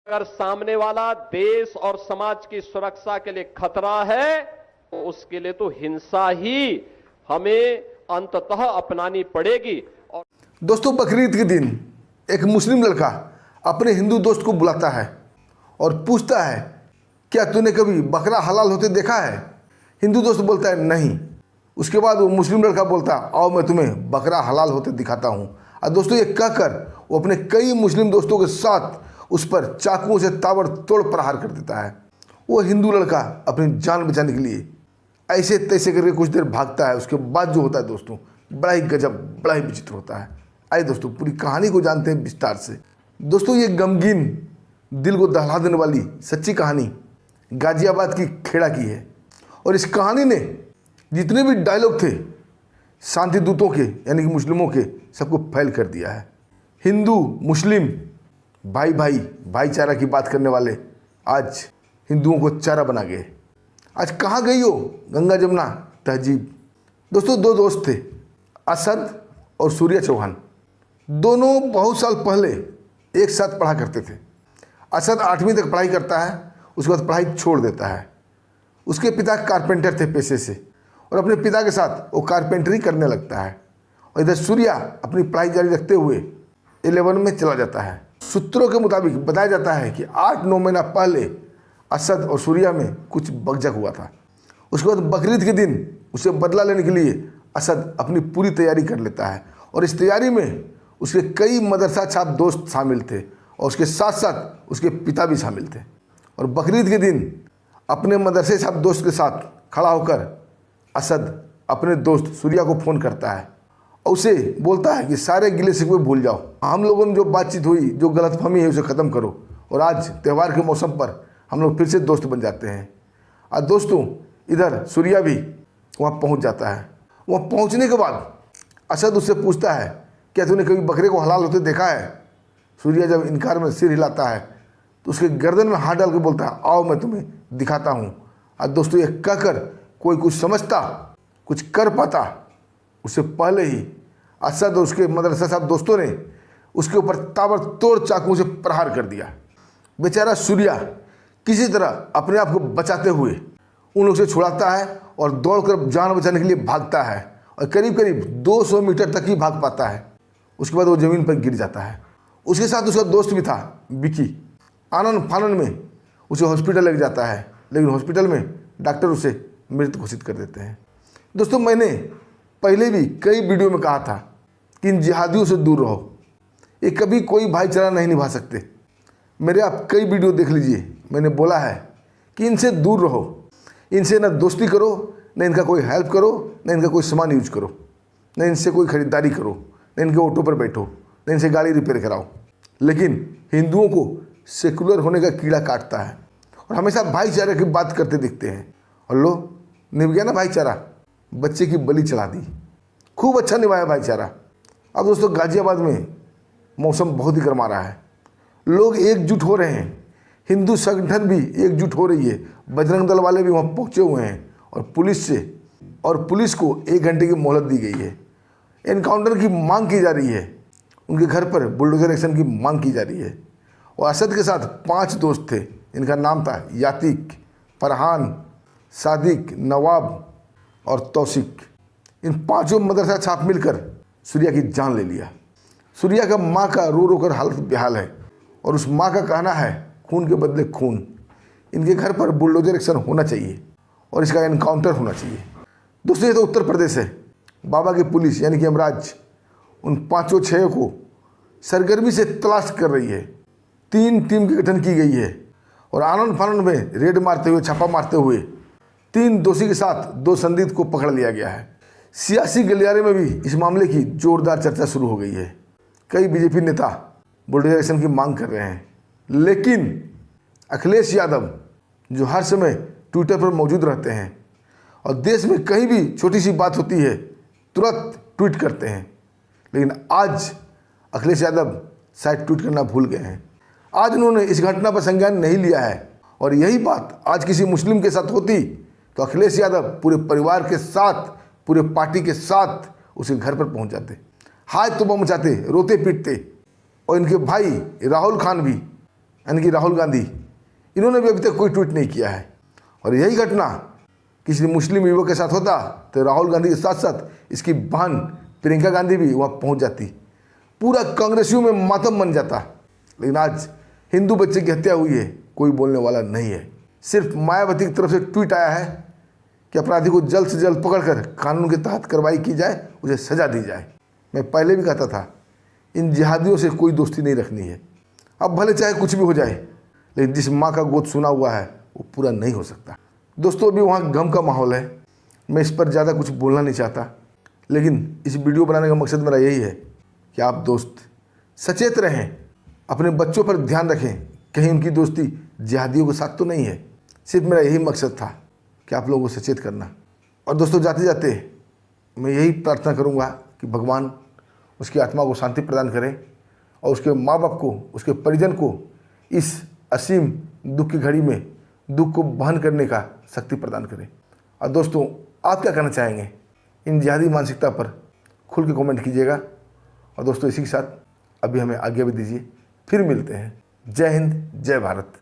अगर सामने वाला देश और समाज की सुरक्षा के लिए खतरा है तो उसके लिए तो हिंसा ही हमें अंततः अपनानी पड़ेगी। और दोस्तों, बकरीद के दिन एक मुस्लिम लड़का अपने हिंदू दोस्त को बुलाता है और पूछता है, क्या तूने कभी बकरा हलाल होते देखा है? हिंदू दोस्त बोलता है नहीं। उसके बाद वो मुस्लिम लड़का बोलता है, आओ मैं तुम्हें बकरा हलाल होते दिखाता हूँ। और दोस्तों, ये कहकर वो अपने कई मुस्लिम दोस्तों के साथ उस पर चाकुओं से ताबड़तोड़ प्रहार कर देता है। वो हिंदू लड़का अपनी जान बचाने के लिए ऐसे तैसे करके कुछ देर भागता है। उसके बाद जो होता है दोस्तों, बड़ा ही गजब, बड़ा ही विचित्र होता है। आइए दोस्तों, पूरी कहानी को जानते हैं विस्तार से। दोस्तों, ये गमगीन, दिल को दहला देने वाली सच्ची कहानी गाजियाबाद की खेड़ा की है। और इस कहानी ने जितने भी डायलॉग थे शांति दूतों के, यानी कि मुस्लिमों के, सबको फैल कर दिया है। हिंदू मुस्लिम भाई भाई भाईचारा की बात करने वाले आज हिंदुओं को चारा बना गए। आज कहाँ गई हो गंगा जमुना तहजीब? दोस्तों, दो दोस्त थे, असद और सूर्या चौहान। दोनों बहुत साल पहले एक साथ पढ़ा करते थे। असद 8वीं तक पढ़ाई करता है, उसके बाद पढ़ाई छोड़ देता है। उसके पिता कारपेंटर थे पेशे से, और अपने पिता के साथ वो कारपेंटरी करने लगता है। और इधर सूर्या अपनी पढ़ाई जारी रखते हुए 11 में चला जाता है। सूत्रों के मुताबिक बताया जाता है कि 8-9 महीना पहले असद और सूर्या में कुछ बकझक हुआ था। उसके बाद बकरीद के दिन उसे बदला लेने के लिए असद अपनी पूरी तैयारी कर लेता है। और इस तैयारी में उसके कई मदरसा छाप दोस्त शामिल थे, और उसके साथ साथ उसके पिता भी शामिल थे। और बकरीद के दिन अपने मदरसे छाप दोस्त के साथ खड़ा होकर असद अपने दोस्त सूर्या को फ़ोन करता है और उसे बोलता है कि सारे गिले शिकवे भूल जाओ, हम लोगों में जो बातचीत हुई, जो गलतफहमी है, उसे ख़त्म करो, और आज त्यौहार के मौसम पर हम लोग फिर से दोस्त बन जाते हैं। और दोस्तों, इधर सूर्या भी वहाँ पहुँच जाता है। वहाँ पहुँचने के बाद असद उससे पूछता है, क्या तूने कभी बकरे को हलाल होते देखा है? सूर्या जब इनकार में सिर हिलाता है तो उसके गर्दन में हाथ डाल के बोलता है, आओ मैं तुम्हें दिखाता हूँ। और दोस्तों, ये कहकर कोई कुछ समझता, कुछ कर पाता, उससे पहले ही असद और उसके मदरसा साहब दोस्तों ने उसके ऊपर ताबड़तोड़ चाकुओं से प्रहार कर दिया। बेचारा सूर्या किसी तरह अपने आप को बचाते हुए उन लोग से छुड़ाता है और दौड़कर जान बचाने के लिए भागता है, और करीब करीब 200 मीटर तक ही भाग पाता है। उसके बाद वो ज़मीन पर गिर जाता है। उसके साथ उसका दोस्त भी था, विकी। आनन फानन में उसे हॉस्पिटल लेके जाता है, लेकिन हॉस्पिटल में डॉक्टर उसे मृत घोषित कर देते हैं। दोस्तों, मैंने पहले भी कई वीडियो में कहा था कि इन जिहादियों से दूर रहो, ये कभी कोई भाईचारा नहीं निभा सकते। मेरे आप कई वीडियो देख लीजिए, मैंने बोला है कि इनसे दूर रहो, इनसे ना दोस्ती करो, न इनका कोई हेल्प करो, न इनका कोई सामान यूज करो, न इनसे कोई ख़रीदारी करो, न इनके ऑटो पर बैठो, न इनसे गाड़ी रिपेयर कराओ। लेकिन हिंदुओं को सेकुलर होने का कीड़ा काटता है और हमेशा भाईचारे की बात करते दिखते हैं। और लो, निभ गया ना भाईचारा, बच्चे की बलि चढ़ा दी। खूब अच्छा निभाया भाईचारा। अब दोस्तों, गाजियाबाद में मौसम बहुत ही गर्मा रहा है। लोग एकजुट हो रहे हैं, हिंदू संगठन भी एकजुट हो रही है। बजरंग दल वाले भी वहाँ पहुँचे हुए हैं, और पुलिस को 1 घंटे की मोहलत दी गई है। एनकाउंटर की मांग की जा रही है, उनके घर पर बुलडोजर एक्शन की मांग की जा रही है। और असद के साथ 5 दोस्त थे, इनका नाम था यातिक, फरहान, सादिक, नवाब और तौसिक। इन 5 मदरसा छाप मिलकर सूर्या की जान ले लिया। सूर्या का माँ का रो रो कर हालत बेहाल है, और उस माँ का कहना है, खून के बदले खून। इनके घर पर बुलडोजर एक्शन होना चाहिए और इसका एनकाउंटर होना चाहिए। दोस्तों, ये तो उत्तर प्रदेश है। बाबा की पुलिस यानी कि यमराज उन 5-6 को सरगर्मी से तलाश कर रही है। 3 टीम की गठन की गई है, और आनंद फानंद में रेड मारते हुए, छापा मारते हुए 3 दोषी के साथ 2 संदिग्ध को पकड़ लिया गया है। सियासी गलियारे में भी इस मामले की जोरदार चर्चा शुरू हो गई है। कई बीजेपी नेता बुलडोजर एक्शन की मांग कर रहे हैं, लेकिन अखिलेश यादव, जो हर समय ट्विटर पर मौजूद रहते हैं और देश में कहीं भी छोटी सी बात होती है तुरंत ट्वीट करते हैं, लेकिन आज अखिलेश यादव शायद ट्वीट करना भूल गए हैं। आज उन्होंने इस घटना पर संज्ञान नहीं लिया है, और यही बात आज किसी मुस्लिम के साथ होती तो अखिलेश यादव पूरे परिवार के साथ, पूरे पार्टी के साथ उसके घर पर पहुंच जाते, हाथ तो मचाते, रोते पीटते। और इनके भाई राहुल खान भी यानी कि राहुल गांधी, इन्होंने भी अभी तक कोई ट्वीट नहीं किया है। और यही घटना किसी मुस्लिम युवक के साथ होता तो राहुल गांधी के साथ साथ इसकी बहन प्रियंका गांधी भी वहाँ पहुँच जाती, पूरा कांग्रेसियों में मातम बन जाता। लेकिन आज हिंदू बच्चे की हत्या हुई है, कोई बोलने वाला नहीं है। सिर्फ मायावती की तरफ से ट्वीट आया है कि अपराधी को जल्द से जल्द पकड़कर कानून के तहत कार्रवाई की जाए, उसे सजा दी जाए। मैं पहले भी कहता था, इन जिहादियों से कोई दोस्ती नहीं रखनी है। अब भले चाहे कुछ भी हो जाए, लेकिन जिस माँ का गोद सुना हुआ है वो पूरा नहीं हो सकता। दोस्तों, अभी वहाँ गम का माहौल है, मैं इस पर ज़्यादा कुछ बोलना नहीं चाहता, लेकिन इस वीडियो बनाने का मकसद मेरा यही है कि आप दोस्त सचेत रहें, अपने बच्चों पर ध्यान रखें, कहीं उनकी दोस्ती जिहादियों के साथ तो नहीं है। सिर्फ मेरा यही मकसद था कि आप लोगों को सचेत करना। और दोस्तों, जाते जाते मैं यही प्रार्थना करूँगा कि भगवान उसकी आत्मा को शांति प्रदान करें और उसके माँ बाप को, उसके परिजन को इस असीम दुख की घड़ी में दुख को वहन करने का शक्ति प्रदान करें। और दोस्तों, आप क्या कहना चाहेंगे इन जिहादी मानसिकता पर? खुल के कमेंट कीजिएगा। और दोस्तों, इसी के साथ अभी हमें आज्ञा भी दीजिए, फिर मिलते हैं। जय हिंद, जय भारत।